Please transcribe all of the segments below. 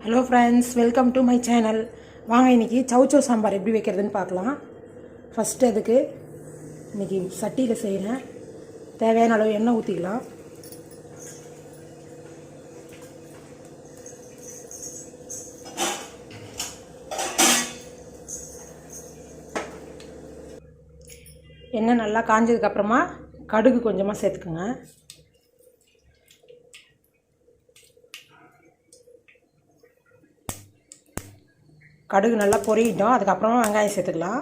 Hello friends, welcome to my channel. வாங்க இன்றைக்கி சௌச்சோ சாம்பார் எப்படி வைக்கிறதுன்னு பார்க்கலாம். ஃபஸ்ட்டு அதுக்கு இன்றைக்கி சட்டியில் செய்கிறேன். தேவையான அளவு எண்ணெய் ஊற்றிக்கலாம். எண்ணெய் நல்லா காஞ்சதுக்கப்புறமா கடுகு கொஞ்சமாக சேர்த்துக்குங்க. கடுகு நல்லா பொரியிட்டோம். அதுக்கப்புறமா வெங்காயம் சேர்த்துக்கலாம்.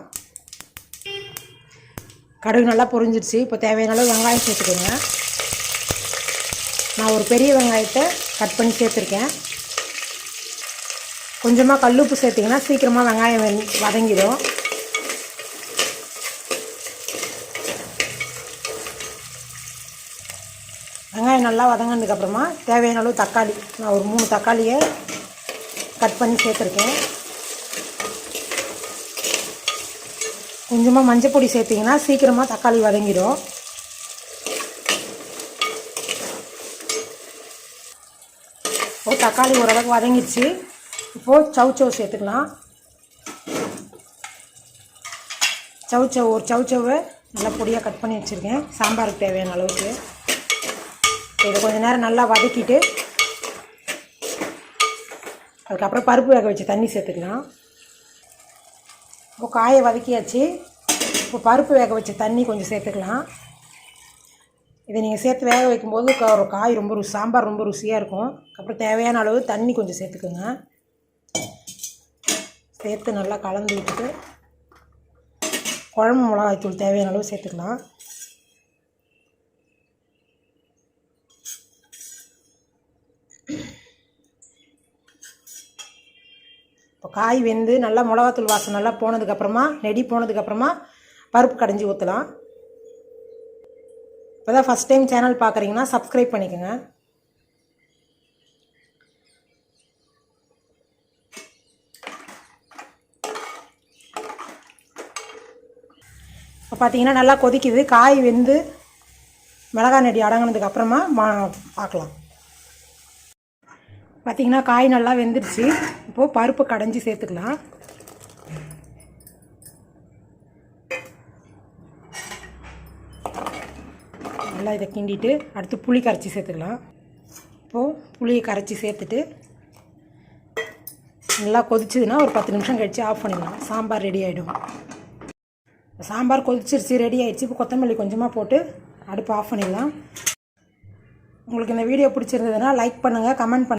கடுகு நல்லா பொரிஞ்சிருச்சு. இப்போ தேவையான அளவு வெங்காயம் சேர்த்துக்கோங்க. நான் ஒரு பெரிய வெங்காயத்தை கட் பண்ணி சேர்த்துருக்கேன். கொஞ்சமாக கல்லுப்பு சேர்த்திங்கன்னா சீக்கிரமாக வெங்காயம் வதங்கிடும். வெங்காயம் நல்லா வதங்கினதுக்கப்புறமா தேவையான அளவு தக்காளி, நான் ஒரு 3 தக்காளியை கட் பண்ணி சேர்த்துருக்கேன். கொஞ்சமாக மஞ்சள் பொடி சேர்த்திங்கன்னா சீக்கிரமாக தக்காளி வதங்கிடும். இப்போது தக்காளி ஓரளவுக்கு வதங்கிடுச்சு. இப்போது சௌச்சோ சேர்த்துக்கலாம். ஒரு சௌச்சோவை நல்லா பொடியாக கட் பண்ணி வச்சுருக்கேன், சாம்பாருக்கு தேவையான அளவுக்கு. இதை கொஞ்சம் நேரம் நல்லா வதக்கிட்டு அதுக்கப்புறம் பருப்பு வேக வச்சு தண்ணி சேர்த்துக்கலாம். இப்போ காயை வதக்கியாச்சு. இப்போ பருப்பு வேக வச்ச தண்ணி கொஞ்சம் சேர்த்துக்கலாம். இதை நீங்கள் சேர்த்து வேக வைக்கும்போது ஒரு காய் சாம்பார் ரொம்ப ருசியாக இருக்கும். அப்புறம் தேவையான அளவு தண்ணி கொஞ்சம் சேர்த்துக்குங்க. சேர்த்து நல்லா கலந்து விட்டுட்டு குழம்பு மிளகாய்த்தூள் தேவையான அளவு சேர்த்துக்கலாம். இப்போ காய் வெந்து நல்லா மிளகாத்தூள் வாசம் நல்லா போனதுக்கப்புறமா போனதுக்கப்புறமா பருப்பு கடைஞ்சி ஊற்றலாம். இப்போ தான் ஃபஸ்ட் டைம் சேனல் பார்க்குறீங்கன்னா சப்ஸ்கிரைப் பண்ணிக்கோங்க. இப்போ பார்த்தீங்கன்னா நல்லா கொதிக்குது. காய் வெந்து மிளகாய் நெடி அடங்கினதுக்கப்புறமா பார்க்கலாம். பார்த்திங்கன்னா காய் நல்லா வெந்துடுச்சு. இப்போது பருப்பு கடைஞ்சி சேர்த்துக்கலாம். நல்லா இதை கிண்டிட்டு அடுத்து புளி கரைச்சி சேர்த்துக்கலாம். இப்போது புளியை கரைச்சி சேர்த்துட்டு நல்லா கொதிச்சுதுன்னா ஒரு 10 நிமிஷம் கழித்து ஆஃப் பண்ணிடலாம். சாம்பார் ரெடி ஆகிடும். சாம்பார் கொதிச்சிருச்சு, ரெடி ஆகிடுச்சு. இப்போ கொத்தமல்லி கொஞ்சமாக போட்டு அடுப்பு ஆஃப் பண்ணிடலாம். உங்களுக்கு இந்த வீடியோ பிடிச்சிருந்ததுன்னா லைக் பண்ணுங்கள், கமெண்ட் பண்ணுங்கள்.